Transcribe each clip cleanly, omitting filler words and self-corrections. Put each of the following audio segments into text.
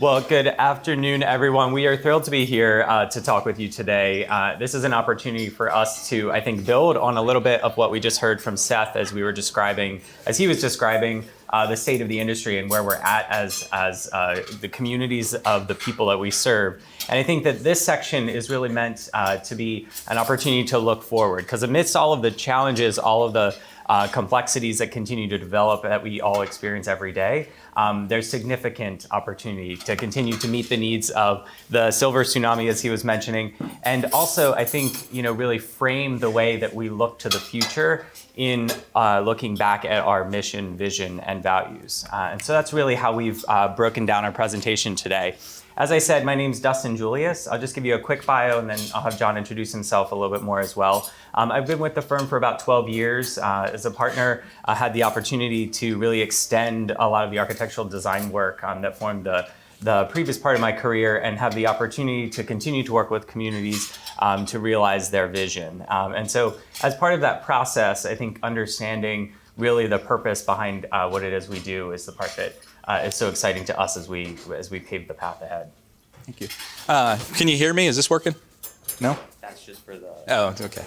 Well, good afternoon, everyone. We are thrilled to be here to talk with you today. This is an opportunity for us to, I think, build on a little bit of what we just heard from Seth as he was describing the state of the industry and where we're at as the communities of the people that we serve. And I think that this section is really meant to be an opportunity to look forward, because amidst all of the challenges, all of the complexities that continue to develop that we all experience every day, there's significant opportunity to continue to meet the needs of the silver tsunami, as he was mentioning, and also I think really frame the way that we look to the future in looking back at our mission, vision, and values. And so that's really how we've broken down our presentation today. As I said, my name's Dustin Julius. I'll just give you a quick bio and then I'll have John introduce himself a little bit more as well. I've been with the firm for about 12 years. As a partner, I had the opportunity to really extend a lot of the architectural design work that formed the previous part of my career and have the opportunity to continue to work with communities to realize their vision. And so as part of that process, I think understanding really the purpose behind what it is we do is the part that is so exciting to us as we pave the path ahead. Thank you. Can you hear me? Is this working? No? That's just for the... Oh, okay.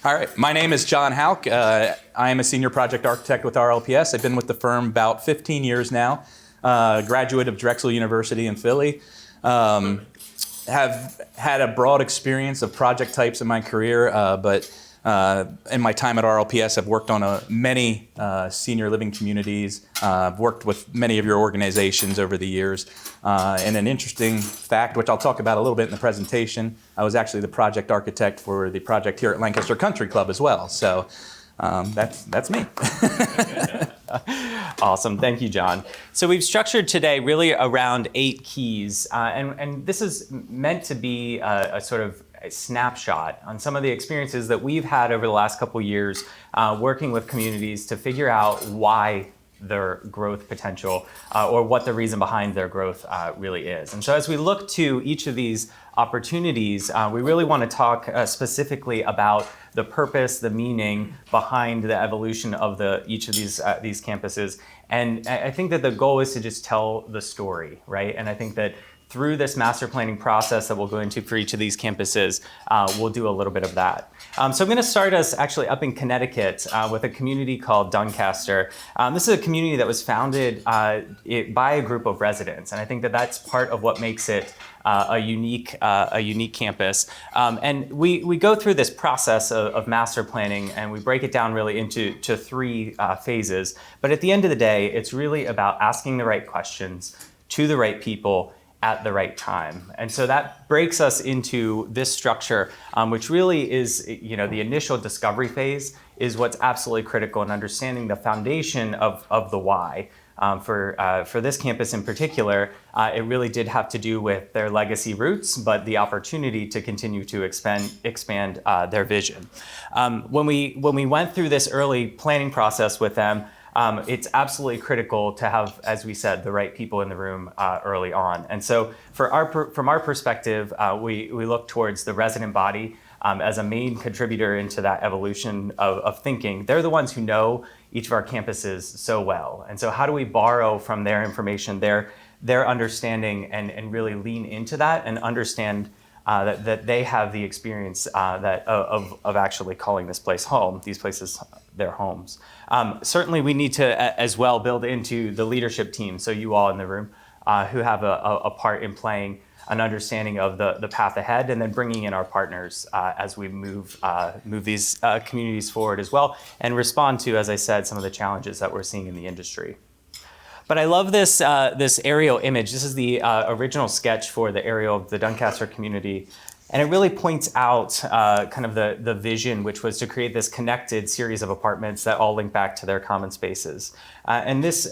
All right. My name is John Houck. I am a senior project architect with RLPS. I've been with the firm about 15 years now. Graduate of Drexel University in Philly. Have had a broad experience of project types in my career, but in my time at RLPS, I've worked on many senior living communities. I've worked with many of your organizations over the years. And an interesting fact, which I'll talk about a little bit in the presentation, I was actually the project architect for the project here at Lancaster Country Club as well. So that's me. Awesome. Thank you, John. So we've structured today really around 8 keys. And this is meant to be a sort of a snapshot on some of the experiences that we've had over the last couple of years working with communities to figure out why their growth potential or what the reason behind their growth really is. And so as we look to each of these opportunities, we really want to talk specifically about the purpose, the meaning behind the evolution of each of these campuses. And I think that the goal is to just tell the story, right? And I think that through this master planning process that we'll go into for each of these campuses, we'll do a little bit of that. So I'm going to start us actually up in Connecticut with a community called Doncaster. This is a community that was founded by a group of residents, and I think that that's part of what makes it a unique campus. And we go through this process of master planning, and we break it down really into 3 phases. But at the end of the day, it's really about asking the right questions to the right people at the right time. And so that breaks us into this structure, which really is, the initial discovery phase is what's absolutely critical in understanding the foundation of the why. For this campus in particular, it really did have to do with their legacy roots, but the opportunity to continue to expand their vision. When we went through this early planning process with them, it's absolutely critical to have, as we said, the right people in the room early on. And so from our perspective, we look towards the resident body as a main contributor into that evolution of thinking. They're the ones who know each of our campuses so well. And so how do we borrow from their information, their understanding, and really lean into that and understand that they have the experience of actually calling this place home, these places their homes. Certainly we need to as well build into the leadership team, so you all in the room who have a part in playing an understanding of the path ahead, and then bringing in our partners as we move these communities forward as well, and respond to, as I said, some of the challenges that we're seeing in the industry. But I love this aerial image. This is the original sketch for the aerial of the Doncaster community. And it really points out kind of the vision, which was to create this connected series of apartments that all link back to their common spaces. And this,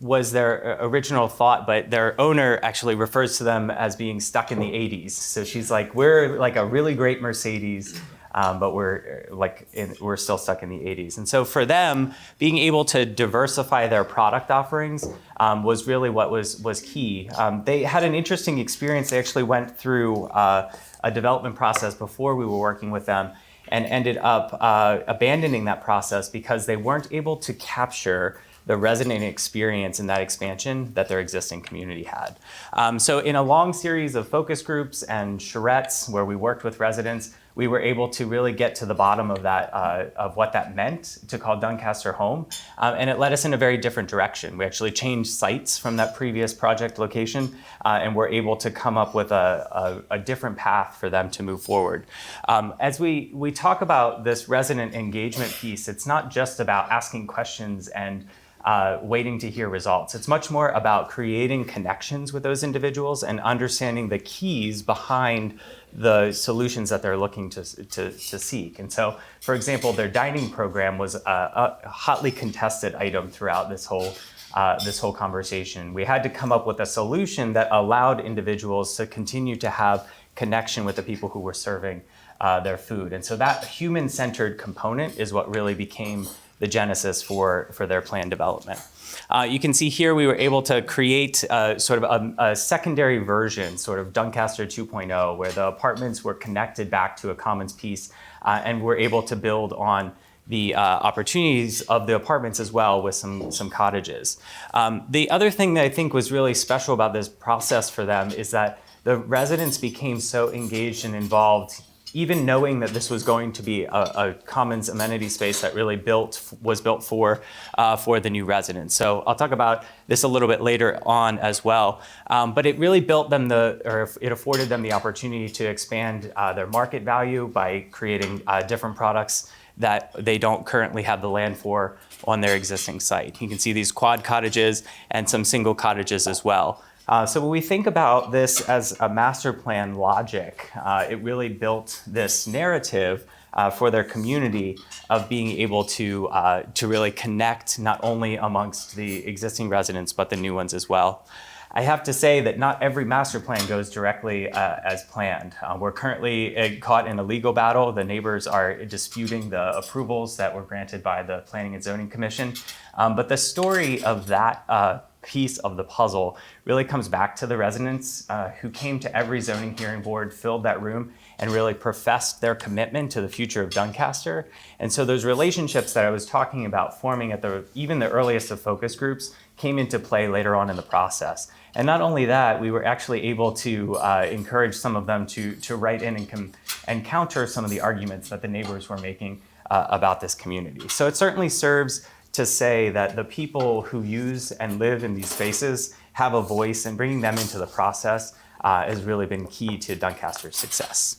was their original thought, but their owner actually refers to them as being stuck in the 80s. So she's like, we're like a really great Mercedes, but we're still stuck in the 80s. And so for them, being able to diversify their product offerings was really what was key. They had an interesting experience. They actually went through a development process before we were working with them, and ended up abandoning that process because they weren't able to capture the resident experience in that expansion that their existing community had. So in a long series of focus groups and charrettes where we worked with residents, we were able to really get to the bottom of that, of what that meant to call Doncaster home. And it led us in a very different direction. We actually changed sites from that previous project location, and we're able to come up with a different path for them to move forward. As we talk about this resident engagement piece, it's not just about asking questions and waiting to hear results. It's much more about creating connections with those individuals and understanding the keys behind the solutions that they're looking to seek. And so, for example, their dining program was a hotly contested item throughout this whole conversation. We had to come up with a solution that allowed individuals to continue to have connection with the people who were serving their food. And so that human-centered component is what really became the genesis for their plan development. You can see here we were able to create sort of a secondary version, sort of Doncaster 2.0, where the apartments were connected back to a commons piece, and we're able to build on the opportunities of the apartments as well with some cottages. The other thing that I think was really special about this process for them is that the residents became so engaged and involved, even knowing that this was going to be a commons amenity space that really was built for the new residents. So I'll talk about this a little bit later on as well. But it really it afforded them the opportunity to expand their market value by creating different products that they don't currently have the land for on their existing site. You can see these quad cottages and some single cottages as well. So when we think about this as a master plan logic, it really built this narrative for their community of being able to really connect not only amongst the existing residents, but the new ones as well. I have to say that not every master plan goes directly as planned. We're currently caught in a legal battle. The neighbors are disputing the approvals that were granted by the Planning and Zoning Commission. But the story of that piece of the puzzle really comes back to the residents who came to every zoning hearing board, filled that room, and really professed their commitment to the future of Doncaster. And so those relationships that I was talking about forming at even the earliest of focus groups came into play later on in the process. And not only that, we were actually able to encourage some of them to write in and counter some of the arguments that the neighbors were making about this community. So it certainly serves to say that the people who use and live in these spaces have a voice, and bringing them into the process has really been key to Doncaster's success.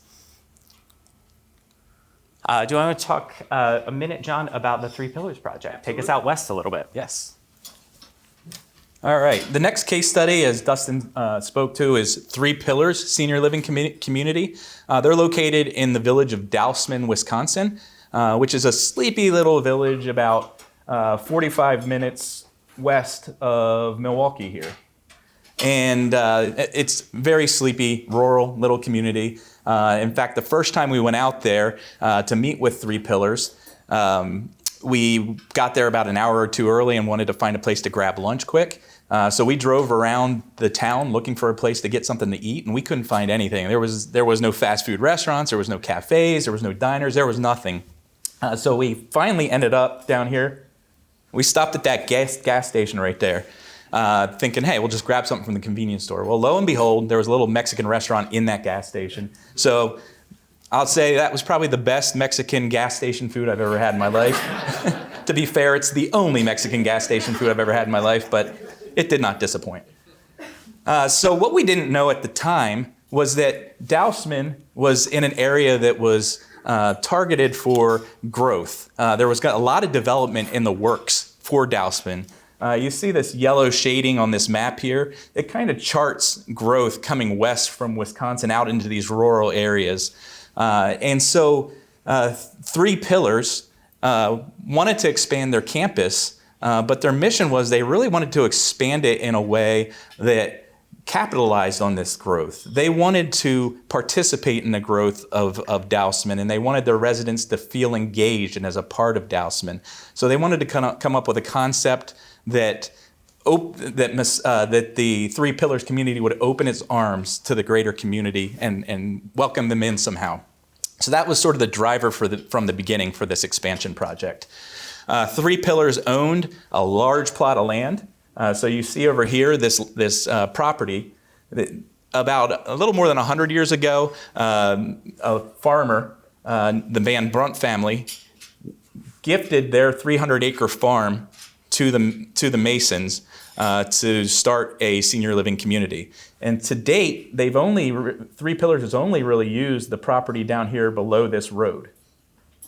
Do I want to talk a minute, John, about the Three Pillars project? Take us out west a little bit. Yes. All right. The next case study, as Dustin spoke to, is Three Pillars Senior Living Community. They're located in the village of Dowsman, Wisconsin, which is a sleepy little village about 45 minutes west of Milwaukee here. And it's very sleepy, rural little community. In fact, the first time we went out there to meet with Three Pillars, we got there about an hour or two early and wanted to find a place to grab lunch quick. So we drove around the town looking for a place to get something to eat, and we couldn't find anything. There was no fast food restaurants, there was no cafes, there was no diners, there was nothing. So we finally ended up down here. We stopped at that gas station right there, thinking, hey, we'll just grab something from the convenience store. Well, lo and behold, there was a little Mexican restaurant in that gas station. So I'll say that was probably the best Mexican gas station food I've ever had in my life. To be fair, it's the only Mexican gas station food I've ever had in my life, but it did not disappoint. So what we didn't know at the time was that Dowsman was in an area that was targeted for growth. There was a lot of development in the works for Dowsman. You see this yellow shading on this map here. It kind of charts growth coming west from Wisconsin out into these rural areas. And so Three Pillars wanted to expand their campus, but their mission was they really wanted to expand it in a way that capitalized on this growth. They wanted to participate in the growth of Dowsman, and they wanted their residents to feel engaged and as a part of Dowsman. So they wanted to come up with a concept that the Three Pillars community would open its arms to the greater community and welcome them in somehow. So that was sort of the driver from the beginning for this expansion project. Three Pillars owned a large plot of land. So you see over here this property that about a little more than 100 years ago, a farmer, the Van Brunt family, gifted their 300-acre farm to the Masons to start a senior living community. And to date, Three Pillars has only really used the property down here below this road.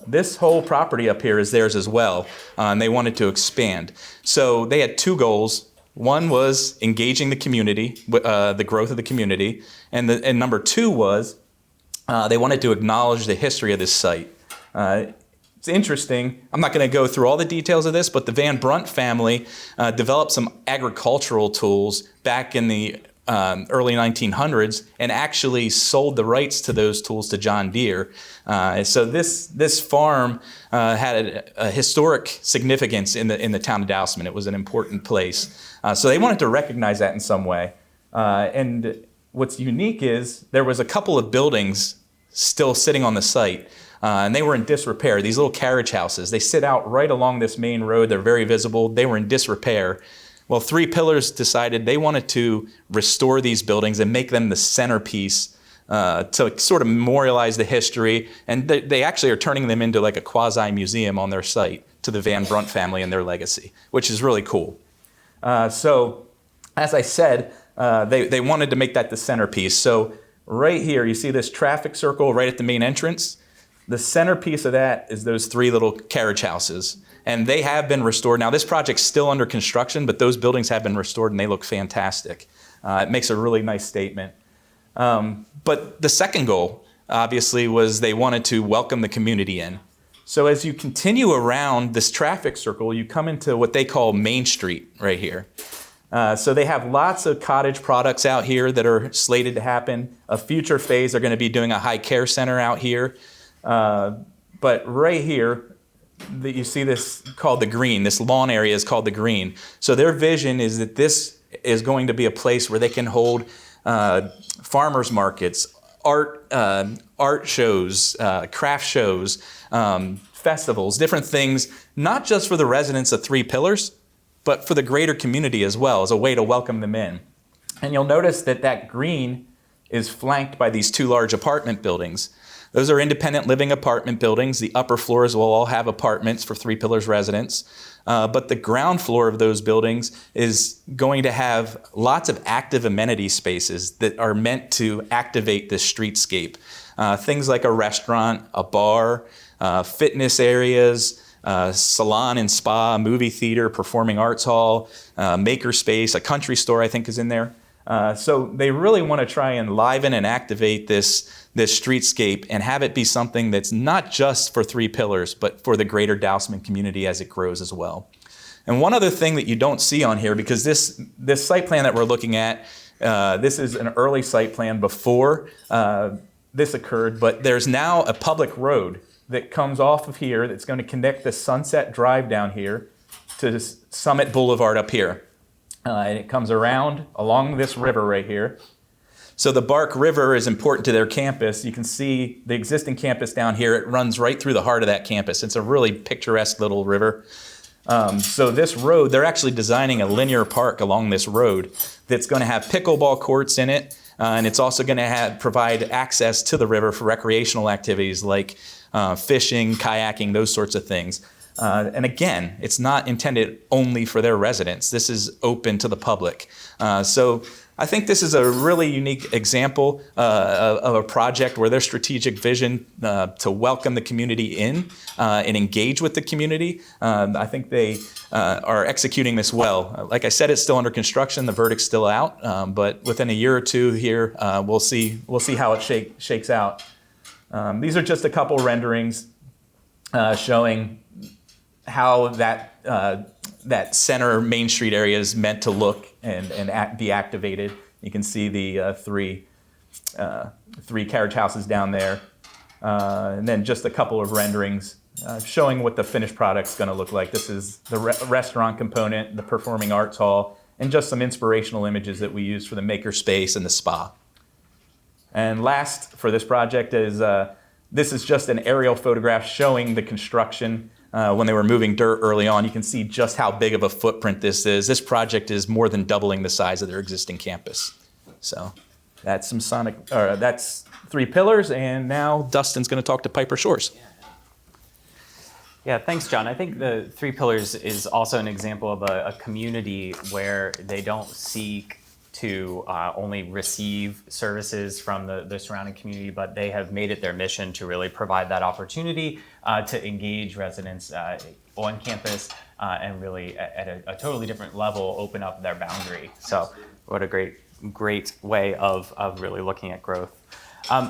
This whole property up here is theirs as well, and they wanted to expand. So they had two goals. One was engaging the community, the growth of the community, and number two was they wanted to acknowledge the history of this site. It's interesting. I'm not going to go through all the details of this, but the Van Brunt family developed some agricultural tools back in the early 1900s and actually sold the rights to those tools to John Deere. So this farm had a historic significance in the town of Dowsman. It was an important place. So they wanted to recognize that in some way. And what's unique is there was a couple of buildings still sitting on the site. And they were in disrepair. These little carriage houses, they sit out right along this main road. They're very visible. They were in disrepair. Well, Three Pillars decided they wanted to restore these buildings and make them the centerpiece to sort of memorialize the history. And they actually are turning them into like a quasi-museum on their site to the Van Brunt family and their legacy, which is really cool. So, as I said, they wanted to make that the centerpiece. So right here, you see this traffic circle right at the main entrance. The centerpiece of that is those three little carriage houses. And they have been restored. Now, this project's still under construction, but those buildings have been restored and they look fantastic. It makes a really nice statement. But the second goal, obviously, was they wanted to welcome the community in. So as you continue around this traffic circle, you come into what they call Main Street right here. So they have lots of cottage products out here that are slated to happen. A future phase, they're going to be doing a high care center out here. But right here, you see this called the Green. This lawn area is called the Green. So their vision is that this is going to be a place where they can hold farmers markets, art shows, craft shows, festivals, different things, not just for the residents of Three Pillars, but for the greater community as well, as a way to welcome them in. And you'll notice that Green is flanked by these two large apartment buildings. Those are independent living apartment buildings. The upper floors will all have apartments for Three Pillars residents. But the ground floor of those buildings is going to have lots of active amenity spaces that are meant to activate this streetscape. Things like a restaurant, a bar, fitness areas, salon and spa, movie theater, performing arts hall, maker space, a country store I think is in there. So they really want to try and liven and activate this streetscape and have it be something that's not just for Three Pillars, but for the greater Dowsman community as it grows as well. And one other thing that you don't see on here, because this site plan that we're looking at, this is an early site plan before this occurred, but there's now a public road that comes off of here that's going to connect the Sunset Drive down here to Summit Boulevard up here. And it comes around along this river right here. So the Bark River is important to their campus. You can see the existing campus down here. It runs right through the heart of that campus. It's a really picturesque little river. So this road, they're actually designing a linear park along this road that's going to have pickleball courts in it. And it's also going to provide access to the river for recreational activities like fishing, kayaking, those sorts of things. And again, it's not intended only for their residents. This is open to the public. So I think this is a really unique example of a project where their strategic vision to welcome the community in and engage with the community, I think they are executing this well. Like I said, it's still under construction. The verdict's still out, but within a year or two here, we'll see how it shakes out. These are just a couple renderings showing how that center Main Street area is meant to look and be activated. You can see the three carriage houses down there, and then just a couple of renderings showing what the finished product's going to look like. This is the restaurant component, the performing arts hall, and just some inspirational images that we use for the maker space and the spa. And last for this project is this is just an aerial photograph showing the construction. when they were moving dirt early on. You can see just how big of a footprint this is. This project is more than doubling the size of their existing campus. So that's that's 3 pillars, and now Dustin's going to talk to Piper Shores. Yeah, thanks, John. I think the 3 pillars is also an example of a community where they don't seek to only receive services from the surrounding community, but they have made it their mission to really provide that opportunity to engage residents on campus and really at a totally different level open up their boundary. So what a great way of really looking at growth.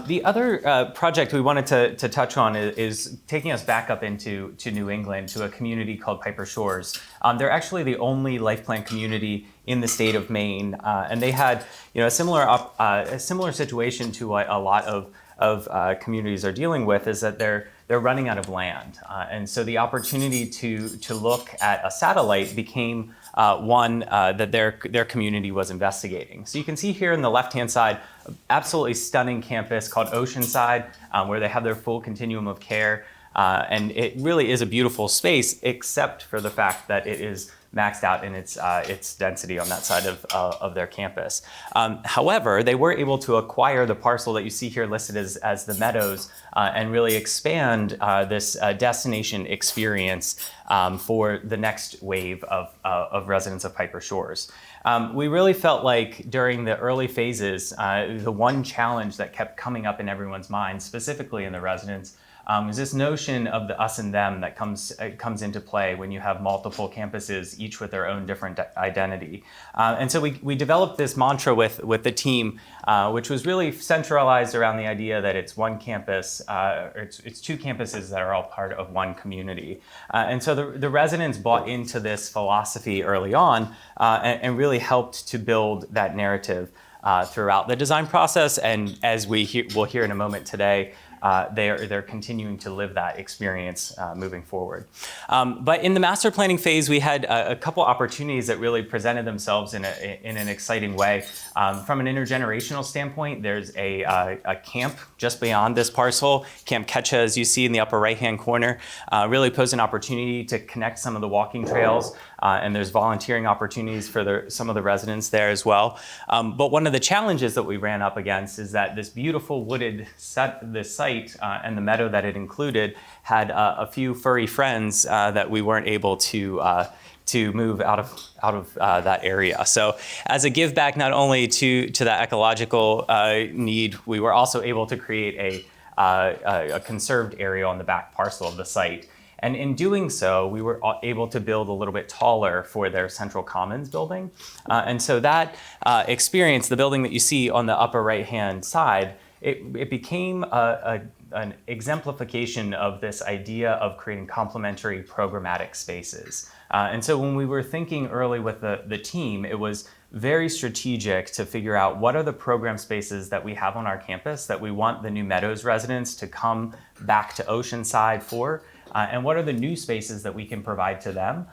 The other project we wanted to touch on is taking us back up into New England to a community called Piper Shores. They're actually the only life plan community in the state of Maine, and they had a similar situation to what a lot of communities are dealing with, is that they're running out of land, and so the opportunity to look at a satellite became one that their community was investigating. So you can see here on the left-hand side, absolutely stunning campus called Oceanside, where they have their full continuum of care. And it really is a beautiful space, except for the fact that it is maxed out in its density on that side of their campus. However, they were able to acquire the parcel that you see here listed as the Meadows and really expand this destination experience for the next wave of residents of Piper Shores. We really felt like during the early phases, the one challenge that kept coming up in everyone's minds, specifically in the residents, is this notion of the us and them that comes into play when you have multiple campuses, each with their own different identity. And so we developed this mantra with the team, which was really centralized around the idea that it's one campus, it's 2 campuses that are all part of one community. And so the residents bought into this philosophy early on and really helped to build that narrative throughout the design process. And as we'll hear in a moment today, they're continuing to live that experience moving forward. But in the master planning phase, we had a couple opportunities that really presented themselves in an exciting way. From an intergenerational standpoint, there's a camp just beyond this parcel, Camp Ketcha, as you see in the upper right-hand corner, really posed an opportunity to connect some of the walking trails. And there's volunteering opportunities for some of the residents there as well. But one of the challenges that we ran up against is that this beautiful wooded site and the meadow that it included had a few furry friends that we weren't able to move out of that area. So as a give back not only to that ecological need, we were also able to create a conserved area on the back parcel of the site. And in doing so, we were able to build a little bit taller for their Central Commons building. And so that experience, the building that you see on the upper right-hand side, it became an exemplification of this idea of creating complementary programmatic spaces. And so when we were thinking early with the team, it was very strategic to figure out what are the program spaces that we have on our campus that we want the New Meadows residents to come back to Oceanside for, and what are the new spaces that we can provide to them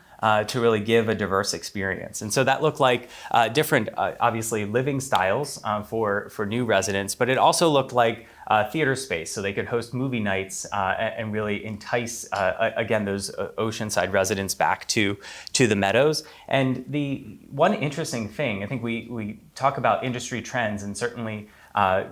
to really give a diverse experience. And so that looked like different, obviously, living styles for new residents, but it also looked like theater space, so they could host movie nights and really entice, again, those Oceanside residents back to the Meadows. And the one interesting thing, I think we talk about industry trends, and certainly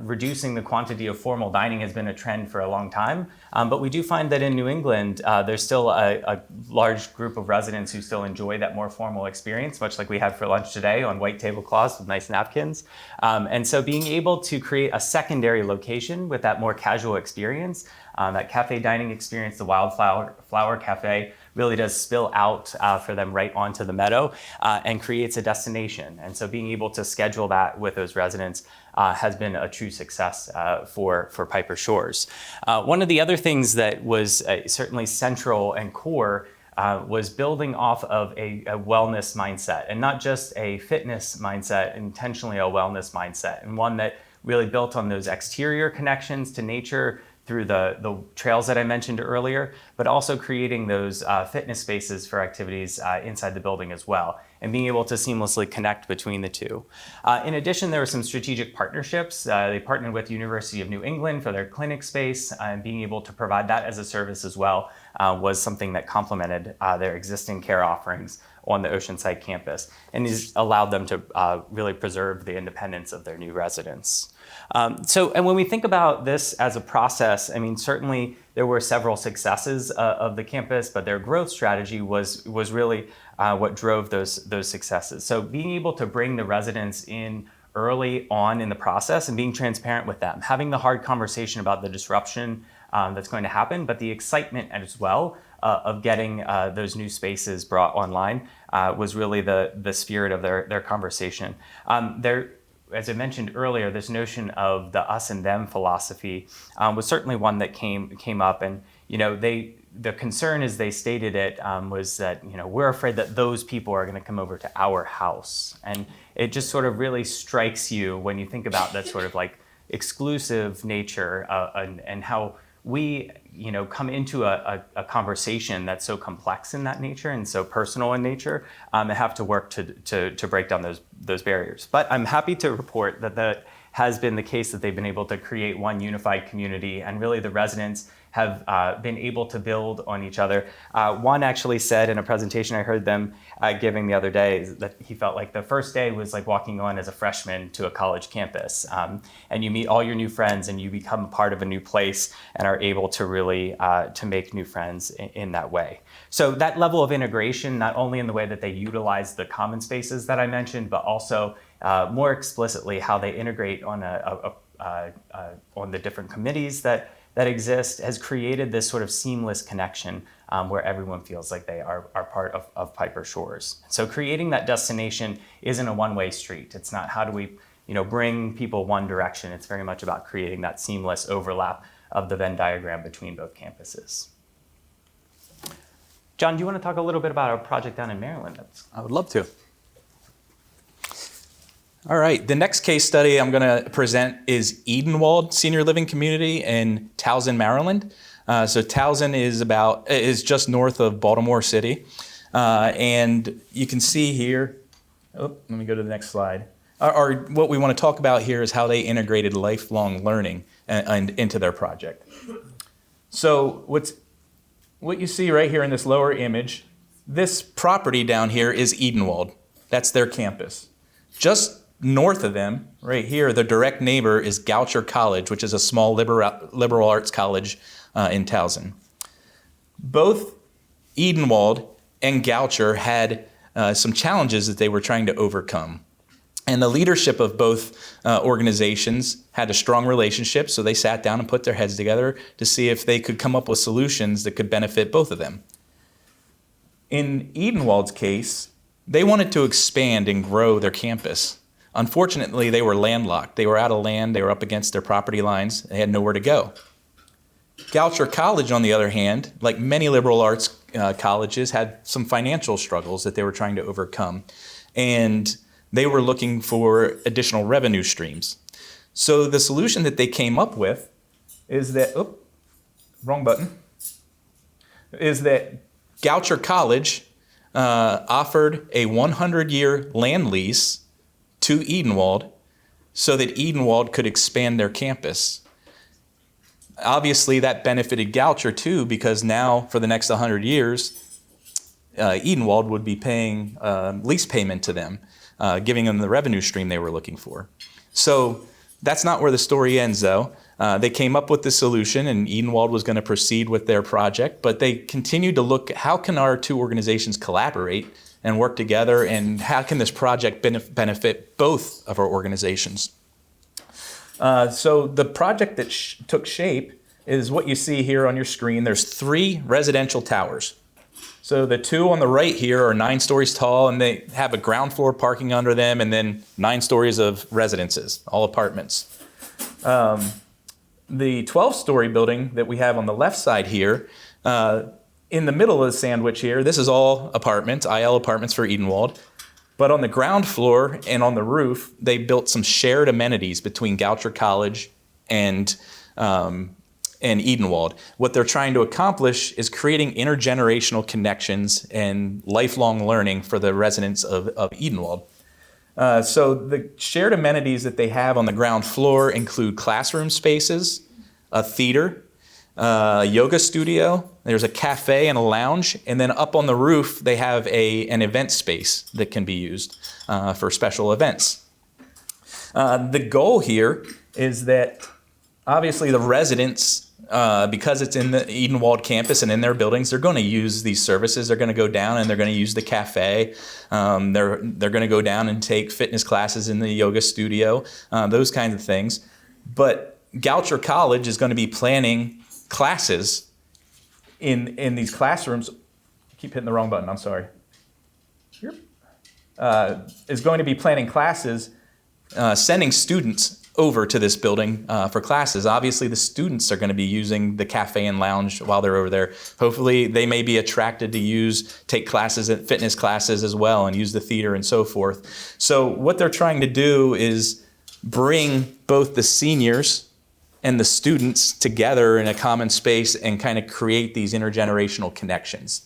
reducing the quantity of formal dining has been a trend for a long time, but we do find that in New England, there's still a large group of residents who still enjoy that more formal experience, much like we had for lunch today on white tablecloths with nice napkins. And so being able to create a secondary location with that more casual experience, that cafe dining experience, the Wildflower Cafe, really does spill out for them right onto the meadow and creates a destination. And so being able to schedule that with those residents has been a true success for Piper Shores. One of the other things that was certainly central and core was building off of a wellness mindset, and not just a fitness mindset, intentionally a wellness mindset, and one that really built on those exterior connections to nature through the trails that I mentioned earlier, but also creating those fitness spaces for activities inside the building as well, and being able to seamlessly connect between the two. In addition, there were some strategic partnerships. They partnered with University of New England for their clinic space, and being able to provide that as a service as well was something that complemented their existing care offerings on the Oceanside campus, and has allowed them to really preserve the independence of their new residents. And when we think about this as a process, I mean, certainly there were several successes of the campus, but their growth strategy was really what drove those successes. So being able to bring the residents in early on in the process and being transparent with them, having the hard conversation about the disruption that's going to happen, but the excitement as well of getting those new spaces brought online was really the spirit of their conversation. As I mentioned earlier, this notion of the us and them philosophy was certainly one that came up, and the concern, as they stated it, was that we're afraid that those people are going to come over to our house, and it just sort of really strikes you when you think about that sort of like exclusive nature and how we come into a conversation that's so complex in that nature and so personal in nature, and have to work to break down those barriers. But I'm happy to report that has been the case, that they've been able to create one unified community, and really the residents have been able to build on each other. One actually said in a presentation I heard them giving the other day that he felt like the first day was like walking on as a freshman to a college campus. And you meet all your new friends and you become part of a new place and are able to really to make new friends in that way. So that level of integration, not only in the way that they utilize the common spaces that I mentioned, but also more explicitly how they integrate on on the different committees that exist, has created this sort of seamless connection where everyone feels like they are part of Piper Shores. So creating that destination isn't a one-way street. It's not how do we bring people one direction. It's very much about creating that seamless overlap of the Venn diagram between both campuses. John, do you want to talk a little bit about our project down in Maryland? I would love to. All right, the next case study I'm going to present is Edenwald Senior Living Community in Towson, Maryland. So Towson is just north of Baltimore City. And you can see here, let me go to the next slide. What we want to talk about here is how they integrated lifelong learning and into their project. So what you see right here in this lower image, this property down here is Edenwald. That's their campus. Just north of them, right here, the direct neighbor is Goucher College, which is a small liberal arts college in Towson. Both Edenwald and Goucher had some challenges that they were trying to overcome. And the leadership of both organizations had a strong relationship, so they sat down and put their heads together to see if they could come up with solutions that could benefit both of them. In Edenwald's case, they wanted to expand and grow their campus. Unfortunately, they were landlocked. They were out of land. They were up against their property lines. They had nowhere to go. Goucher College, on the other hand, like many liberal arts colleges, had some financial struggles that they were trying to overcome. And they were looking for additional revenue streams. So the solution that they came up with is that, is that Goucher College offered a 100-year land lease to Edenwald so that Edenwald could expand their campus. Obviously, that benefited Goucher too, because now for the next 100 years, Edenwald would be paying lease payment to them, giving them the revenue stream they were looking for. So that's not where the story ends, though. They came up with the solution, and Edenwald was going to proceed with their project, but they continued to look, how can our two organizations collaborate and work together, and how can this project benefit both of our organizations? So the project that took shape is what you see here on your screen. There's 3 residential towers. So the 2 on the right here are 9 stories tall, and they have a ground floor parking under them, and then 9 stories of residences, all apartments. The 12-story building that we have on the left side here, in the middle of the sandwich here, this is all apartments, IL apartments for Edenwald. But on the ground floor and on the roof, they built some shared amenities between Goucher College and and Edenwald. What they're trying to accomplish is creating intergenerational connections and lifelong learning for the residents of Edenwald. So the shared amenities that they have on the ground floor include classroom spaces, a theater, a yoga studio, there's a cafe and a lounge, and then up on the roof they have an event space that can be used for special events. The goal here is that obviously the residents, because it's in the Edenwald campus and in their buildings, they're going to use these services. They're going to go down and they're going to use the cafe. They're going to go down and take fitness classes in the yoga studio, those kinds of things. But Goucher College is going to be planning classes in these classrooms. I keep hitting the wrong button, I'm sorry. Is going to be planning classes, sending students over to this building for classes. Obviously, the students are going to be using the cafe and lounge while they're over there. Hopefully, they may be attracted to take classes at fitness classes as well and use the theater and so forth. So what they're trying to do is bring both the seniors and the students together in a common space and kind of create these intergenerational connections.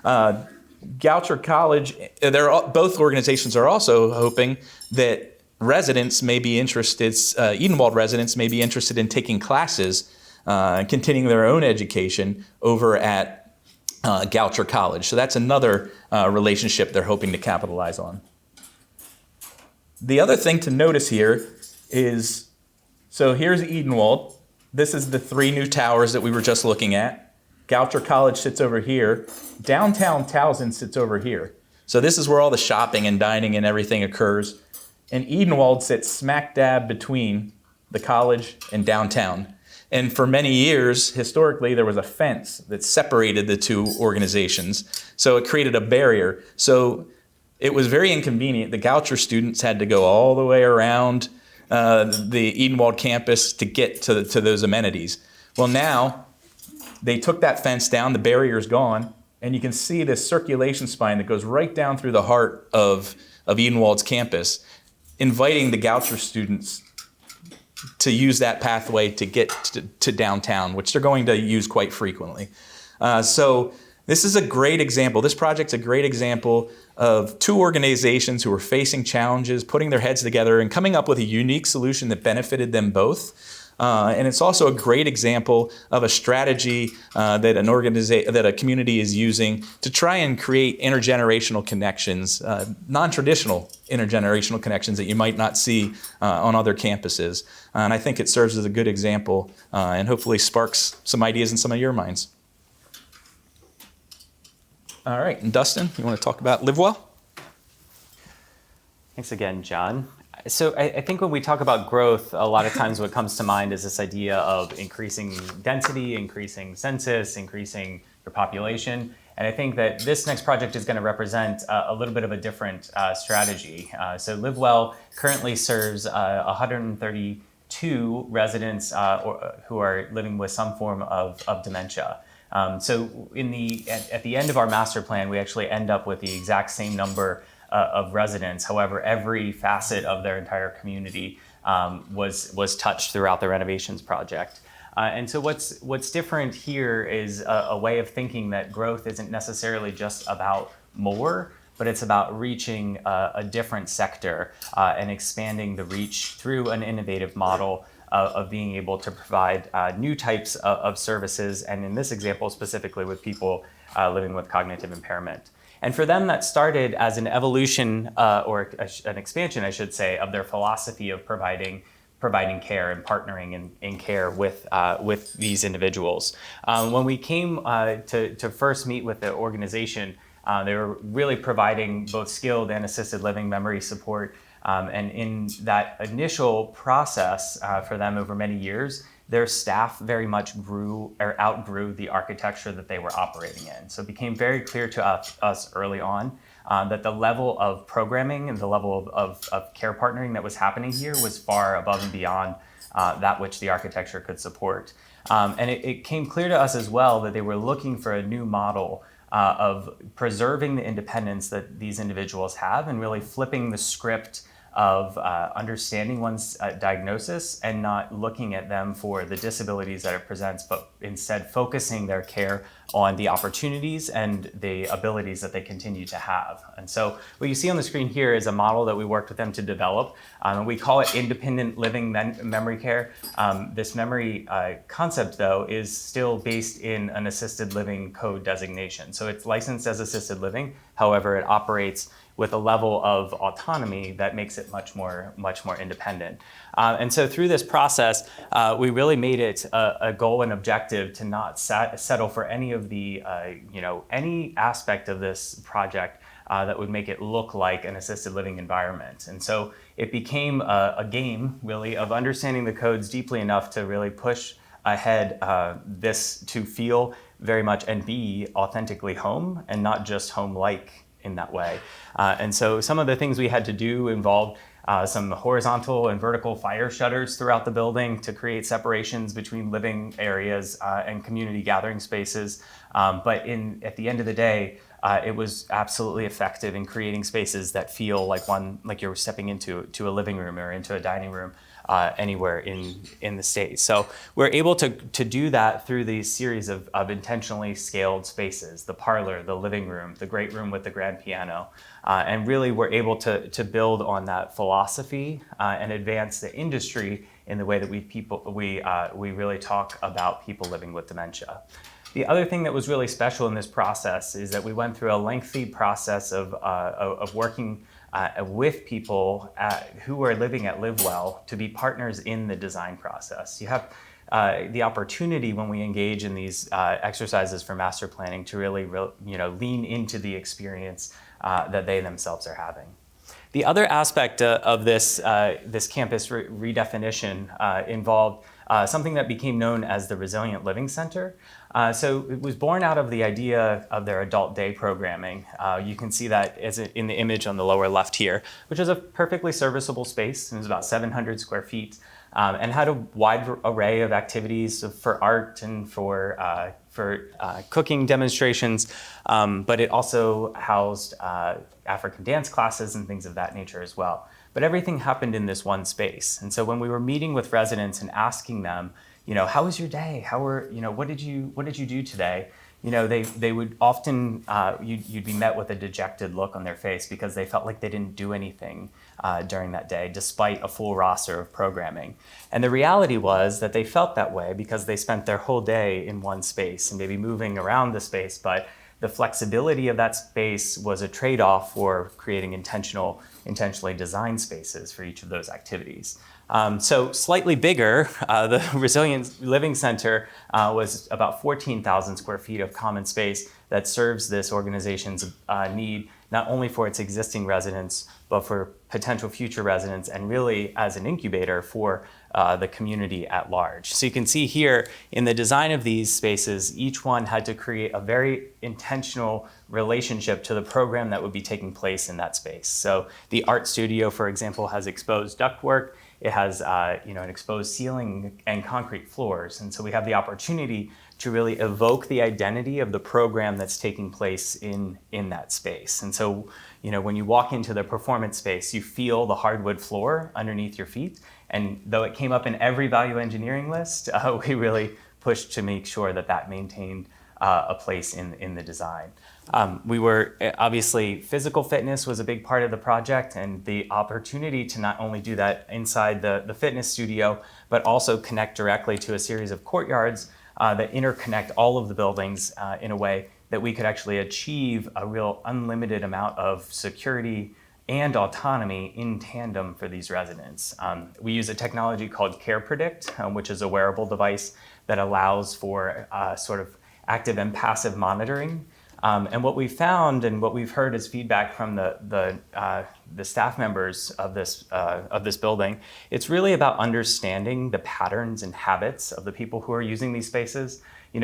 Goucher College, both organizations are also hoping that residents may be interested, Edenwald residents may be interested in taking classes and continuing their own education over at Goucher College. So that's another relationship they're hoping to capitalize on. The other thing to notice here is, so here's Edenwald. This is the 3 new towers that we were just looking at. Goucher College sits over here. Downtown Towson sits over here. So this is where all the shopping and dining and everything occurs. And Edenwald sits smack dab between the college and downtown. And for many years, historically, there was a fence that separated the two organizations. So it created a barrier. So it was very inconvenient. The Goucher students had to go all the way around the Edenwald campus to get to those amenities. Well, now they took that fence down, the barrier's gone, and you can see this circulation spine that goes right down through the heart of Edenwald's campus, inviting the Goucher students to use that pathway to get to downtown, which they're going to use quite frequently. So this is a great example. This project's a great example of 2 organizations who are facing challenges, putting their heads together and coming up with a unique solution that benefited them both. And it's also a great example of a strategy that a community is using to try and create intergenerational connections, non-traditional intergenerational connections that you might not see on other campuses. And I think it serves as a good example and hopefully sparks some ideas in some of your minds. All right, and Dustin, you want to talk about Live Well? Thanks again, John. So I think when we talk about growth, a lot of times what comes to mind is this idea of increasing density, increasing census, increasing your population. And I think that this next project is going to represent a little bit of a different strategy. So Live Well currently serves 132 residents who are living with some form of dementia. So at the end of our master plan, we actually end up with the exact same number of residents. However, every facet of their entire community was touched throughout the renovations project. And so what's different here is a way of thinking that growth isn't necessarily just about more, but it's about reaching a different sector and expanding the reach through an innovative model of being able to provide new types of services, and in this example specifically with people living with cognitive impairment. And for them, that started as an evolution or an expansion, I should say, of their philosophy of providing care and partnering in care with these individuals. When we came to first meet with the organization, they were really providing both skilled and assisted living memory support. And in that initial process for them over many years, their staff very much outgrew the architecture that they were operating in. So it became very clear to us early on that the level of programming and the level of care partnering that was happening here was far above and beyond that which the architecture could support. And it came clear to us as well that they were looking for a new model of preserving the independence that these individuals have and really flipping the script of understanding one's diagnosis and not looking at them for the disabilities that it presents, but instead focusing their care on the opportunities and the abilities that they continue to have. And so what you see on the screen here is a model that we worked with them to develop. We call it independent living memory care. This memory concept, though, is still based in an assisted living code designation. So it's licensed as assisted living. However, it operates with a level of autonomy that makes it much more independent. And so through this process, we really made it a goal and objective to not settle for any of the, any aspect of this project that would make it look like an assisted living environment. And so it became a game, really, of understanding the codes deeply enough to really push ahead this to feel very much and be authentically home and not just home-like in that way. And so some of the things we had to do involved some horizontal and vertical fire shutters throughout the building to create separations between living areas and community gathering spaces. But at the end of the day, it was absolutely effective in creating spaces that feel like you're stepping into a living room or into a dining room anywhere in the state. So we're able to do that through these series of intentionally scaled spaces, the parlor, the living room, the great room with the grand piano. And really we're able to build on that philosophy and advance the industry in the way that we really talk about people living with dementia. The other thing that was really special in this process is that we went through a lengthy process of working with people who are living at LiveWell to be partners in the design process. You have the opportunity when we engage in these exercises for master planning to really lean into the experience that they themselves are having. The other aspect of this campus redefinition involved something that became known as the Resilient Living Center. So it was born out of the idea of their adult day programming. You can see that in the image on the lower left here, which is a perfectly serviceable space. It was about 700 square feet and had a wide array of activities for art and for cooking demonstrations, but it also housed African dance classes and things of that nature as well. But everything happened in this one space. And so when we were meeting with residents and asking them, how was your day? What did you do today? They would often, you'd be met with a dejected look on their face because they felt like they didn't do anything during that day, despite a full roster of programming. And the reality was that they felt that way because they spent their whole day in one space and maybe moving around the space, but the flexibility of that space was a trade-off for creating intentionally designed spaces for each of those activities. So slightly bigger, the Resilient Living Center was about 14,000 square feet of common space that serves this organization's need, not only for its existing residents, but for potential future residents, and really as an incubator for the community at large. So you can see here in the design of these spaces, each one had to create a very intentional relationship to the program that would be taking place in that space. So the art studio, for example, has exposed ductwork. It has an exposed ceiling and concrete floors. And so we have the opportunity to really evoke the identity of the program that's taking place in that space. And so, when you walk into the performance space, you feel the hardwood floor underneath your feet. And though it came up in every value engineering list, we really pushed to make sure that maintained a place in the design. We were obviously physical fitness was a big part of the project, and the opportunity to not only do that inside the fitness studio, but also connect directly to a series of courtyards that interconnect all of the buildings in a way that we could actually achieve a real unlimited amount of security and autonomy in tandem for these residents. We use a technology called Care Predict, which is a wearable device that allows for sort of active and passive monitoring. And what we found and what we've heard as feedback from the staff members of this building, it's really about understanding the patterns and habits of the people who are using these spaces.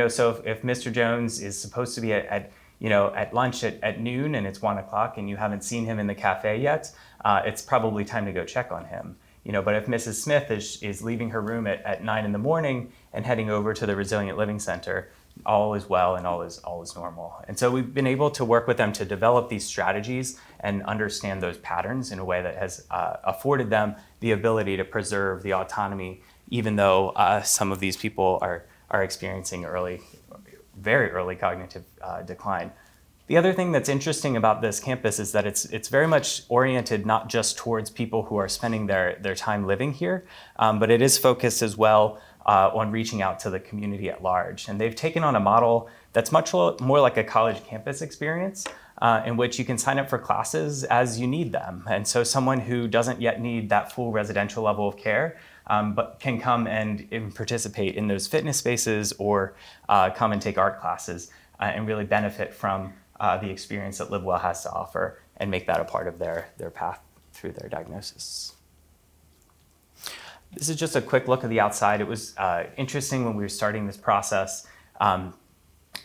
So if Mr. Jones is supposed to be at lunch at noon and it's 1 o'clock and you haven't seen him in the cafe yet, it's probably time to go check on him. But if Mrs. Smith is leaving her room at 9 in the morning and heading over to the Resilient Living Center, all is well and all is normal. And so we've been able to work with them to develop these strategies and understand those patterns in a way that has afforded them the ability to preserve the autonomy, even though some of these people are experiencing very early cognitive decline. The other thing that's interesting about this campus is that it's very much oriented not just towards people who are spending their time living here, but it is focused as well on reaching out to the community at large. And they've taken on a model that's much more like a college campus experience, in which you can sign up for classes as you need them. And so someone who doesn't yet need that full residential level of care, but can come and participate in those fitness spaces or come and take art classes and really benefit from the experience that LiveWell has to offer and make that a part of their path through their diagnosis. This is just a quick look at the outside. It was interesting when we were starting this process.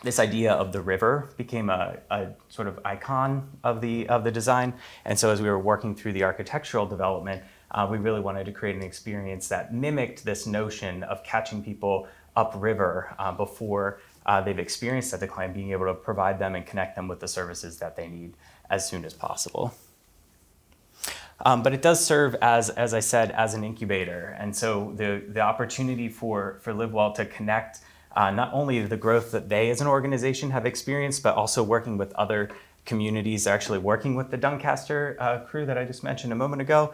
This idea of the river became a sort of icon of the design. And so as we were working through the architectural development, we really wanted to create an experience that mimicked this notion of catching people upriver before they've experienced that decline, being able to provide them and connect them with the services that they need as soon as possible. But it does serve as I said, as an incubator. And so the opportunity for LiveWell to connect not only the growth that they as an organization have experienced, but also working with other communities, actually working with the Doncaster crew that I just mentioned a moment ago,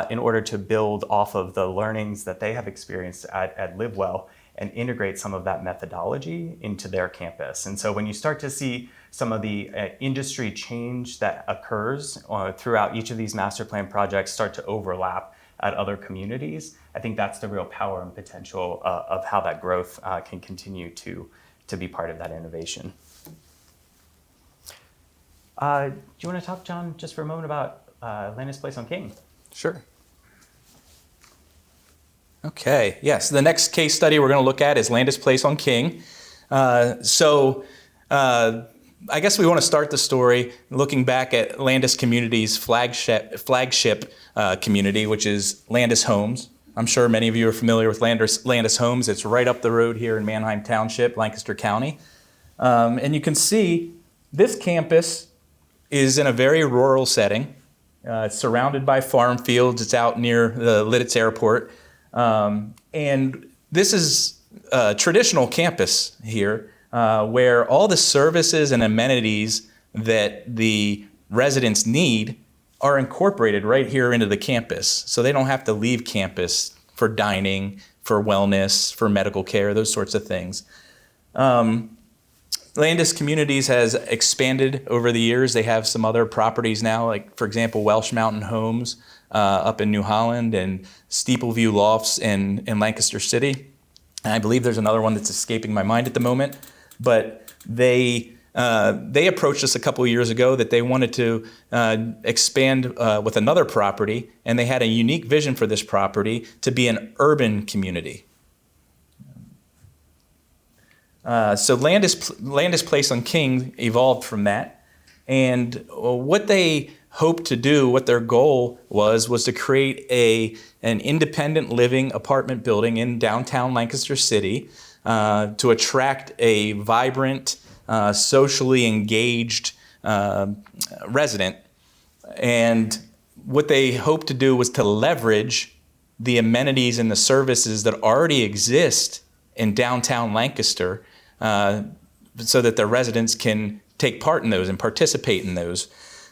in order to build off of the learnings that they have experienced at LiveWell and integrate some of that methodology into their campus. And so when you start to see some of the industry change that occurs throughout each of these master plan projects start to overlap at other communities, I think that's the real power and potential of how that growth can continue to be part of that innovation. Do you want to talk, John, just for a moment about Landis Place on King? Sure. Okay, yes, the next case study we're going to look at is Landis Place on King. I guess we want to start the story looking back at Landis Community's flagship community, which is Landis Homes. I'm sure many of you are familiar with Landis Homes. It's right up the road here in Manheim Township, Lancaster County. And you can see this campus is in a very rural setting. It's surrounded by farm fields. It's out near the Lidditz Airport. And this is a traditional campus here where all the services and amenities that the residents need are incorporated right here into the campus. So they don't have to leave campus for dining, for wellness, for medical care, those sorts of things. Landis Communities has expanded over the years. They have some other properties now, like, for example, Welsh Mountain Homes up in New Holland and Steepleview Lofts in Lancaster City. And I believe there's another one that's escaping my mind at the moment. But they approached us a couple of years ago that they wanted to expand with another property, and they had a unique vision for this property to be an urban community. So Landis Place on King evolved from that, and what they hoped to do, what their goal was to create an independent living apartment building in downtown Lancaster City to attract a vibrant, socially engaged resident. And what they hoped to do was to leverage the amenities and the services that already exist in downtown Lancaster so that their residents can take part in those and participate in those.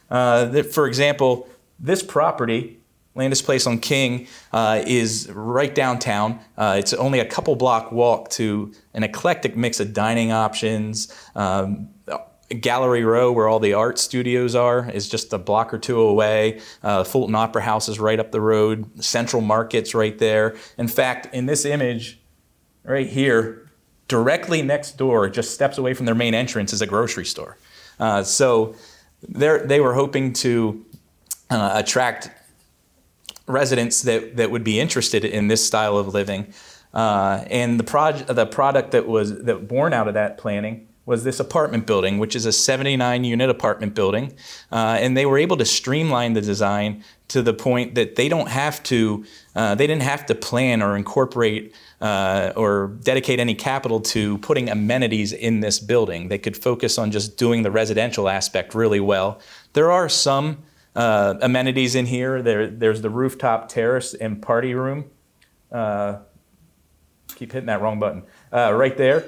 For example, this property, Landis Place on King, is right downtown. It's only a couple block walk to an eclectic mix of dining options. Gallery Row, where all the art studios are, is just a block or two away. Fulton Opera House is right up the road. Central Market's right there. In fact, in this image right here, directly next door, just steps away from their main entrance, is a grocery store. So they were hoping to attract residents that would be interested in this style of living. And the product that was born out of that planning was this apartment building, which is a 79-unit apartment building. And they were able to streamline the design to the point that they didn't have to plan or incorporate or dedicate any capital to putting amenities in this building. They could focus on just doing the residential aspect really well. There are some amenities in here. There's the rooftop terrace and party room. Keep hitting that wrong button. Right there.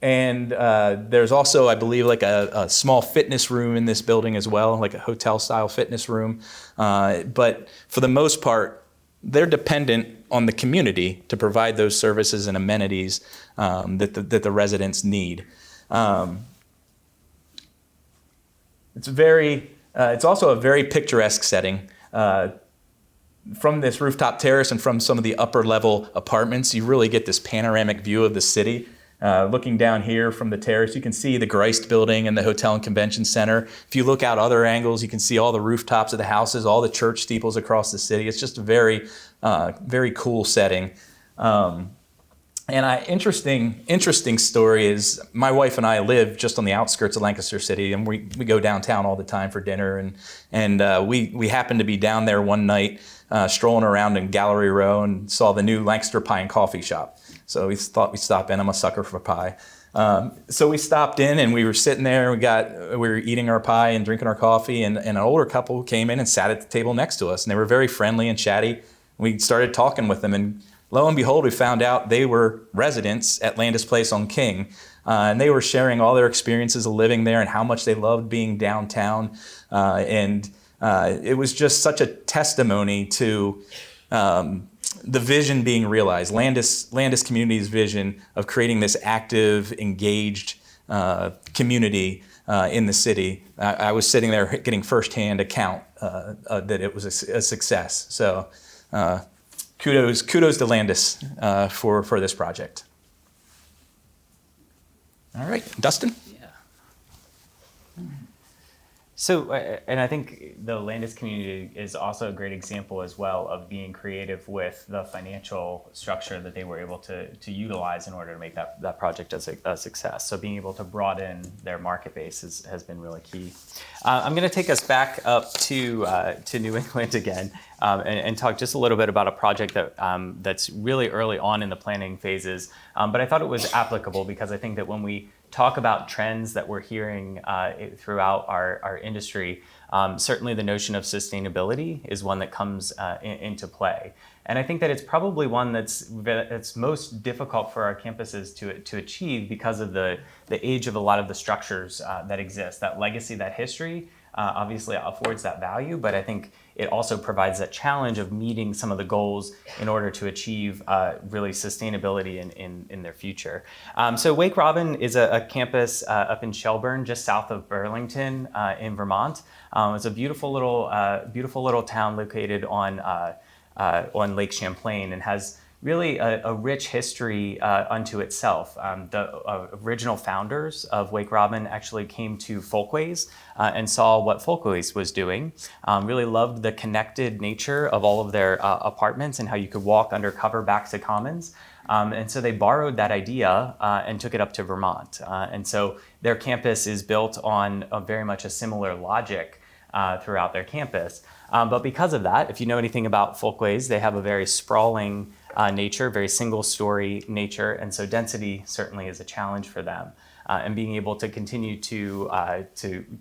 And there's also, I believe, like a small fitness room in this building as well, like a hotel-style fitness room. But for the most part, they're dependent on the community to provide those services and amenities that the residents need. It's also a very picturesque setting. From this rooftop terrace and from some of the upper level apartments, you really get this panoramic view of the city. Looking down here from the terrace, you can see the Grist building and the Hotel and Convention Center. If you look out other angles, you can see all the rooftops of the houses, all the church steeples across the city. It's just a very, very cool setting. Interesting story is my wife and I live just on the outskirts of Lancaster City, and we go downtown all the time for dinner. And we happened to be down there one night strolling around in Gallery Row and saw the new Lancaster Pie and Coffee shop. So we thought we'd stop in. I'm a sucker for pie. So we stopped in and we were sitting there. We were eating our pie and drinking our coffee, and an older couple came in and sat at the table next to us. And they were very friendly and chatty. We started talking with them, and lo and behold, we found out they were residents at Landis Place on King. And they were sharing all their experiences of living there and how much they loved being downtown. It was just such a testimony to the vision being realized, Landis Community's vision of creating this active, engaged community in the city. I was sitting there getting firsthand account that it was a success. So kudos to Landis for this project. All right, Dustin? So, and I think the Landis community is also a great example as well of being creative with the financial structure that they were able to utilize in order to make that project a success. So being able to broaden their market base has been really key. I'm going to take us back up to New England again and talk just a little bit about a project that's really early on in the planning phases. But I thought it was applicable because I think that when we talk about trends that we're hearing throughout our industry, certainly the notion of sustainability is one that comes into play. And I think that it's probably one that's most difficult for our campuses to achieve because of the age of a lot of the structures that exist. That legacy, that history, obviously affords that value, but I think it also provides that challenge of meeting some of the goals in order to achieve really sustainability in their future. So Wake Robin is a campus up in Shelburne, just south of Burlington in Vermont. It's a beautiful little town located on Lake Champlain and has really a rich history unto itself. The original founders of Wake Robin actually came to Folkways and saw what Folkways was doing, really loved the connected nature of all of their apartments and how you could walk undercover back to commons. And so they borrowed that idea and took it up to Vermont. And so their campus is built on very much a similar logic throughout their campus. But because of that, if you know anything about Folkways, they have a very sprawling nature, very single-story nature, and so density certainly is a challenge for them. And being able to continue to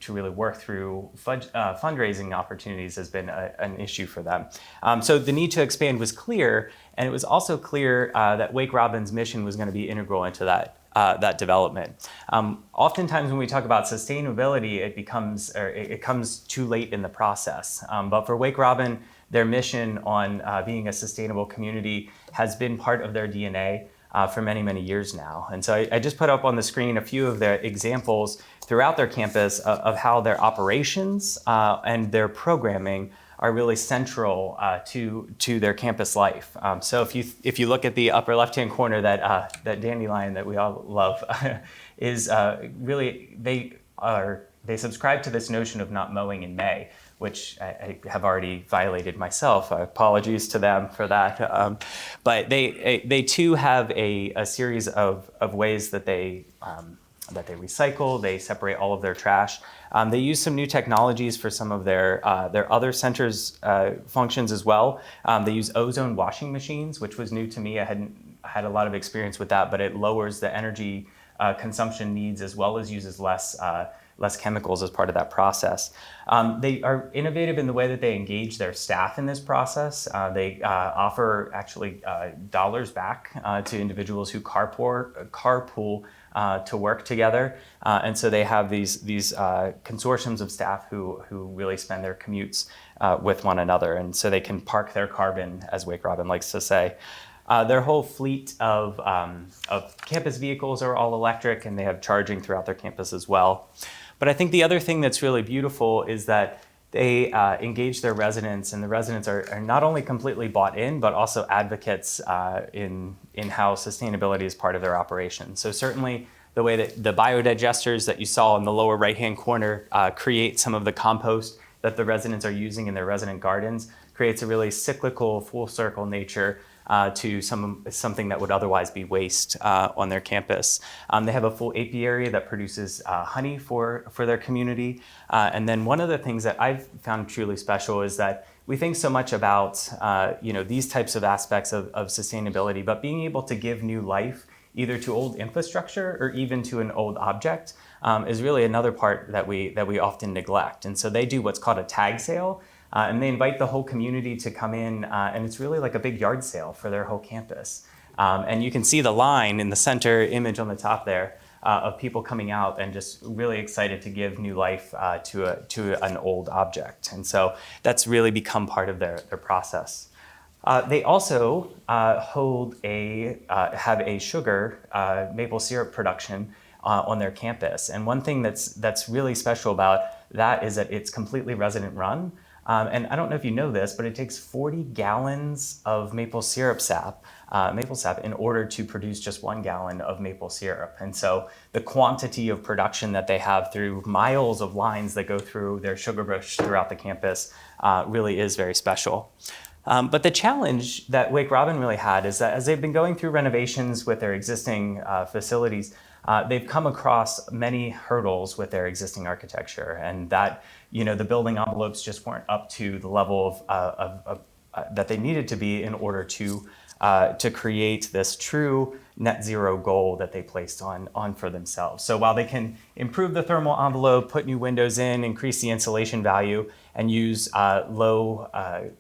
really work through fundraising opportunities has been an issue for them. So the need to expand was clear, and it was also clear that Wake Robin's mission was going to be integral into that development. Oftentimes when we talk about sustainability, it comes too late in the process. But for Wake Robin, their mission on being a sustainable community has been part of their DNA for many, many years now. And so I just put up on the screen a few of their examples throughout their campus of how their operations and their programming are really central to their campus life. So if you look at the upper left-hand corner, that dandelion that we all love is really they subscribe to this notion of not mowing in May, which I have already violated myself. Apologies to them for that. But they too have a series of ways that they that they recycle. They separate all of their trash. They use some new technologies for some of their other centers functions as well. They use ozone washing machines, which was new to me. I hadn't had a lot of experience with that, but it lowers the energy consumption needs as well as uses less chemicals as part of that process. They are innovative in the way that they engage their staff in this process. They offer actually dollars back to individuals who carpool to work together. And so they have these consortiums of staff who really spend their commutes with one another. And so they can park their carbon, as Wake Robin likes to say. Their whole fleet of campus vehicles are all electric, and they have charging throughout their campus as well. But I think the other thing that's really beautiful is that they engage their residents, and the residents are not only completely bought in, but also advocates in how sustainability is part of their operation. So certainly the way that the biodigesters that you saw in the lower right-hand corner create some of the compost that the residents are using in their resident gardens creates a really cyclical, full circle nature to something that would otherwise be waste on their campus. They have a full apiary that produces honey for their community. And then one of the things that I've found truly special is that we think so much about these types of aspects of sustainability, but being able to give new life either to old infrastructure or even to an old object is really another part that we often neglect. And so they do what's called a tag sale. And they invite the whole community to come in, and it's really like a big yard sale for their whole campus. And you can see the line in the center image on the top there of people coming out and just really excited to give new life to an old object. And so that's really become part of their process. They also have a sugar maple syrup production on their campus. And one thing that's really special about that is that it's completely resident run. And I don't know if you know this, but it takes 40 gallons of maple sap in order to produce just 1 gallon of maple syrup. And so the quantity of production that they have through miles of lines that go through their sugar bush throughout the campus really is very special. But the challenge that Wake Robin really had is that as they've been going through renovations with their existing facilities, they've come across many hurdles with their existing architecture, and that the building envelopes just weren't up to the level of that they needed to be in order to create this true net zero goal that they placed on for themselves. So while they can improve the thermal envelope, put new windows in, increase the insulation value, and use low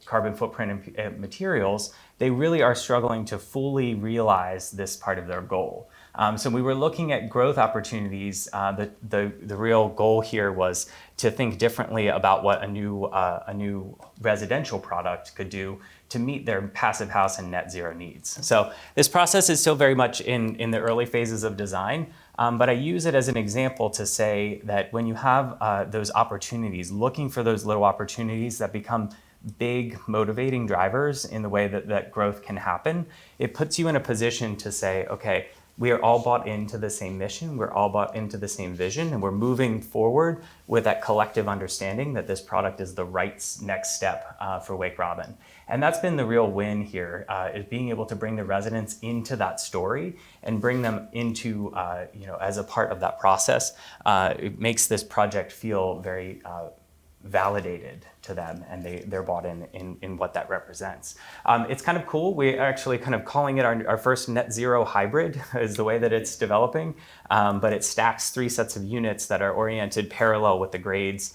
carbon footprint materials, they really are struggling to fully realize this part of their goal. So we were looking at growth opportunities. The real goal here was to think differently about what a new residential product could do to meet their passive house and net zero needs. So this process is still very much in the early phases of design, but I use it as an example to say that when you have those opportunities, looking for those little opportunities that become big motivating drivers in the way that growth can happen, it puts you in a position to say, okay, we are all bought into the same mission, we're all bought into the same vision, and we're moving forward with that collective understanding that this product is the right next step for Wake Robin. And that's been the real win here, is being able to bring the residents into that story and bring them into, as a part of that process. It makes this project feel very validated to them, and they're bought in what that represents. It's kind of cool. We're actually kind of calling it our first net zero hybrid is the way that it's developing, but it stacks 3 sets of units that are oriented parallel with the grades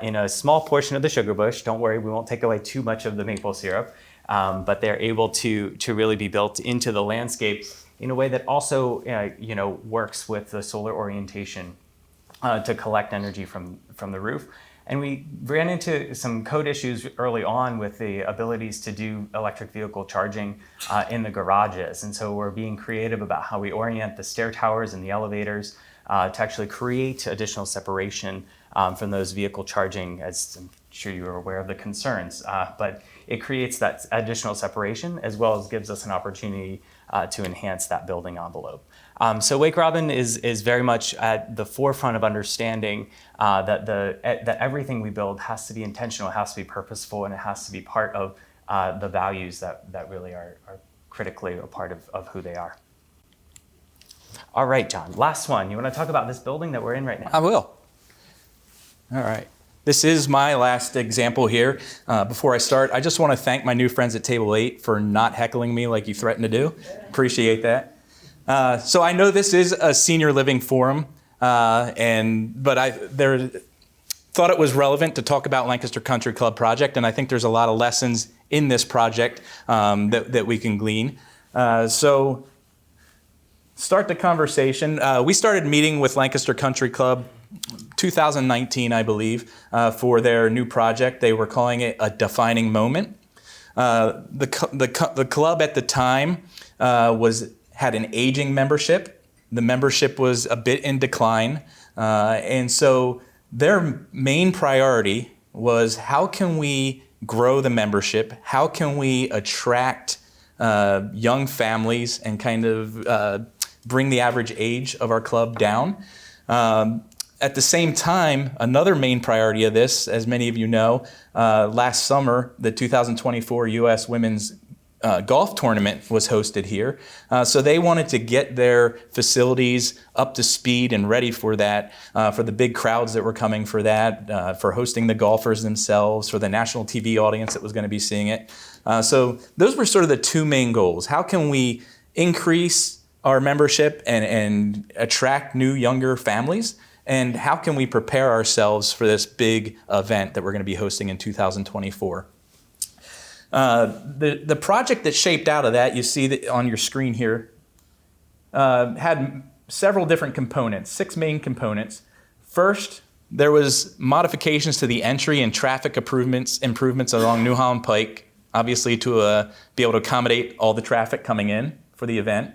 in a small portion of the sugar bush. Don't worry, we won't take away too much of the maple syrup, but they're able to really be built into the landscape in a way that also works with the solar orientation to collect energy from the roof. And we ran into some code issues early on with the abilities to do electric vehicle charging in the garages. And so we're being creative about how we orient the stair towers and the elevators to actually create additional separation from those vehicle charging, as I'm sure you are aware of the concerns. But it creates that additional separation as well as gives us an opportunity to enhance that building envelope. So Wake Robin is very much at the forefront of understanding that everything we build has to be intentional, it has to be purposeful, and it has to be part of the values that really are critically a part of who they are. All right, John, last one. You want to talk about this building that we're in right now? I will. All right. This is my last example here. Before I start, I just want to thank my new friends at Table 8 for not heckling me like you threatened to do. Appreciate that. So I know this is a senior living forum, but I thought it was relevant to talk about Lancaster Country Club project, and I think there's a lot of lessons in this project that we can glean. So start the conversation. We started meeting with Lancaster Country Club 2019, I believe, for their new project. They were calling it a defining moment. The club at the time had an aging membership. The membership was a bit in decline, and so their main priority was how can we grow the membership? How can we attract young families and kind of bring the average age of our club down? At the same time, another main priority of this, as many of you know, last summer, the 2024 U.S. Women's Golf Tournament was hosted here. So they wanted to get their facilities up to speed and ready for that, for the big crowds that were coming for that, for hosting the golfers themselves, for the national TV audience that was going to be seeing it. So those were sort of the two main goals. How can we increase our membership and attract new, younger families? And how can we prepare ourselves for this big event that we're going to be hosting in 2024? The project that shaped out of that, you see that on your screen here, had several different components, 6 main components. First, there was modifications to the entry and traffic improvements along New Holland Pike, obviously to be able to accommodate all the traffic coming in for the event.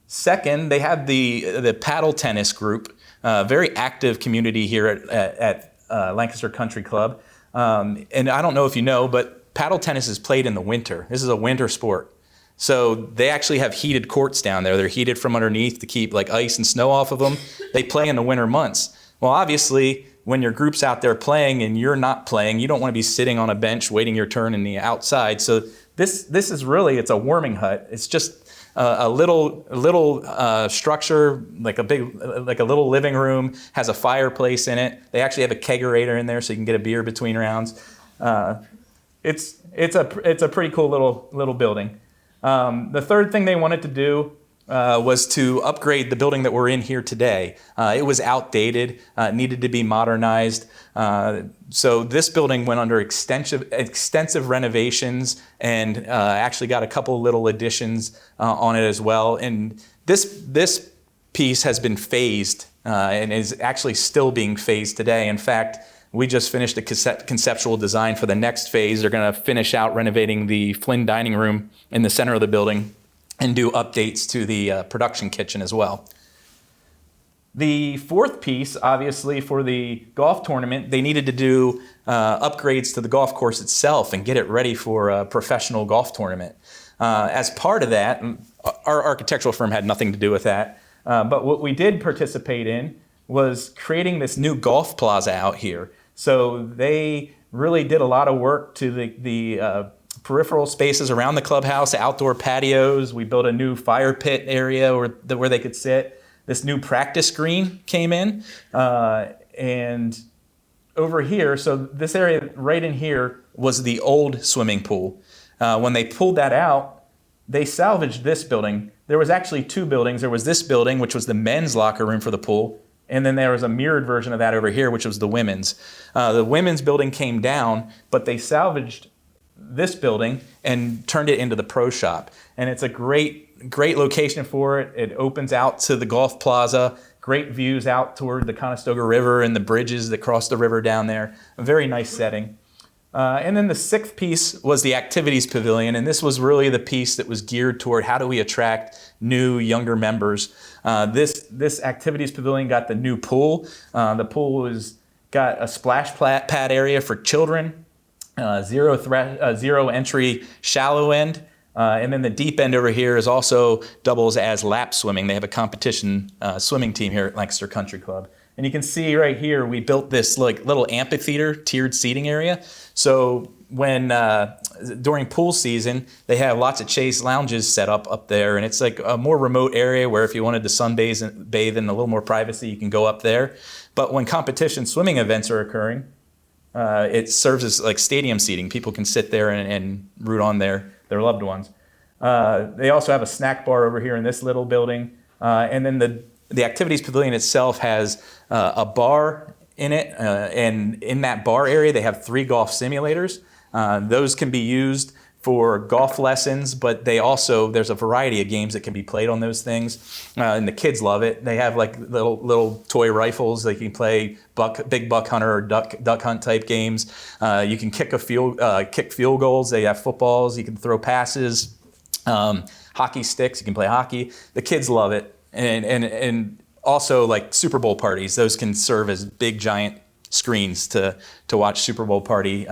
Second, they had the paddle tennis group, very active community here at Lancaster Country Club. And I don't know if you know, but paddle tennis is played in the winter. This is a winter sport. So they actually have heated courts down there. They're heated from underneath to keep like ice and snow off of them. They play in the winter months. Well, obviously, when your group's out there playing and you're not playing, you don't want to be sitting on a bench waiting your turn in the outside. So this is really, it's a warming hut. It's just a little structure, like a little living room, has a fireplace in it. They actually have a kegerator in there so you can get a beer between rounds. It's a pretty cool little building. The third thing they wanted to do was to upgrade the building that we're in here today. It was outdated, needed to be modernized. So this building went under extensive renovations and actually got a couple little additions on it as well. And this piece has been phased and is actually still being phased today. In fact, we just finished a conceptual design for the next phase. They're going to finish out renovating the Flynn dining room in the center of the building and do updates to the production kitchen as well. The fourth piece, obviously, for the golf tournament, they needed to do upgrades to the golf course itself and get it ready for a professional golf tournament. As part of that, our architectural firm had nothing to do with that, but what we did participate in was creating this new golf plaza out here. So they really did a lot of work to the peripheral spaces around the clubhouse, outdoor patios. We built a new fire pit area where they could sit. This new practice green came in. And over here, so this area right in here was the old swimming pool. When they pulled that out, they salvaged this building. There was actually 2 buildings. There was this building, which was the men's locker room for the pool. And then there was a mirrored version of that over here, which was the women's. The women's building came down, but they salvaged this building and turned it into the pro shop. And it's a great location for it. It opens out to the golf plaza, great views out toward the Conestoga River and the bridges that cross the river down there. A very nice setting. And then the 6th piece was the activities pavilion, and this was really the piece that was geared toward how do we attract new, younger members. This activities pavilion got the new pool. The pool got a splash pad area for children, zero entry shallow end, and then the deep end over here is also doubles as lap swimming. They have a competition swimming team here at Lancaster Country Club. And you can see right here, we built this like little amphitheater tiered seating area. So when during pool season, they have lots of chase lounges set up there, and it's like a more remote area where if you wanted to sunbathe and bathe in a little more privacy, you can go up there. But when competition swimming events are occurring, it serves as like stadium seating. People can sit there and root on their loved ones. They also have a snack bar over here in this little building, and then the activities pavilion itself has a bar in it, and in that bar area they have 3 golf simulators. Those can be used for golf lessons, but there's a variety of games that can be played on those things, and the kids love it. They have like little toy rifles. They can play big buck hunter or duck hunt type games. You can kick field goals. They have footballs. You can throw passes, hockey sticks. You can play hockey. The kids love it, and also like Super Bowl parties. Those can serve as big giant screens to watch Super Bowl party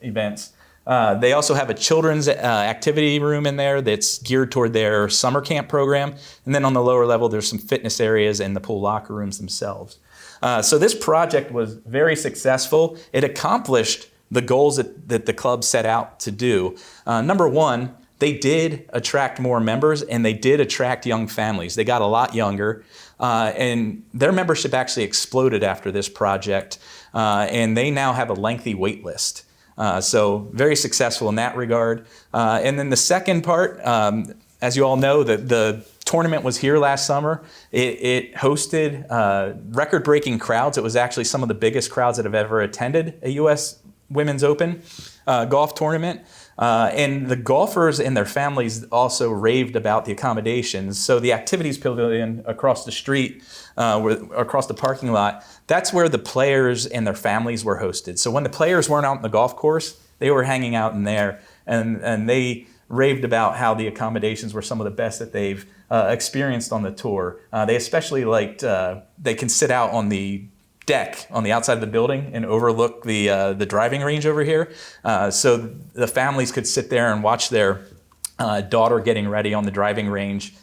events. They also have a children's activity room in there that's geared toward their summer camp program. And then on the lower level, there's some fitness areas and the pool locker rooms themselves. So this project was very successful. It accomplished the goals that the club set out to do. Number one, they did attract more members, and they did attract young families. They got a lot younger, and their membership actually exploded after this project, and they now have a lengthy wait list. So very successful in that regard. And then the second part, as you all know, the tournament was here last summer. It hosted record-breaking crowds. It was actually some of the biggest crowds that have ever attended a U.S. Women's Open golf tournament. And the golfers and their families also raved about the accommodations. So the activities pavilion across the street, across the parking lot, that's where the players and their families were hosted. So when the players weren't out on the golf course, they were hanging out in there, and they raved about how the accommodations were some of the best that they've experienced on the tour. They especially liked, they can sit out on the deck on the outside of the building and overlook the driving range over here. So the families could sit there and watch their daughter getting ready on the driving range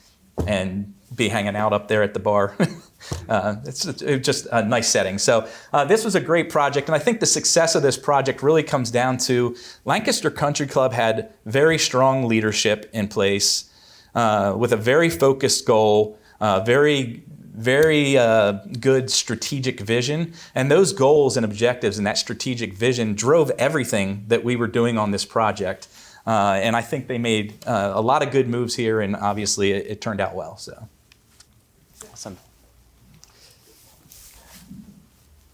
and be hanging out up there at the bar. It's just a nice setting. So this was a great project, and I think the success of this project really comes down to Lancaster Country Club had very strong leadership in place with a very focused goal, very good strategic vision, and those goals and objectives and that strategic vision drove everything that we were doing on this project. And I think they made a lot of good moves here, and obviously it turned out well. So, awesome.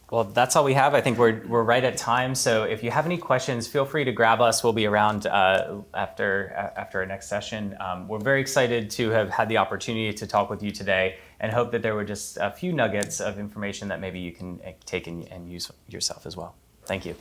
Well, that's all we have. I think we're right at time. So if you have any questions, feel free to grab us. We'll be around after our next session. We're very excited to have had the opportunity to talk with you today, and hope that there were just a few nuggets of information that maybe you can take and use yourself as well. Thank you.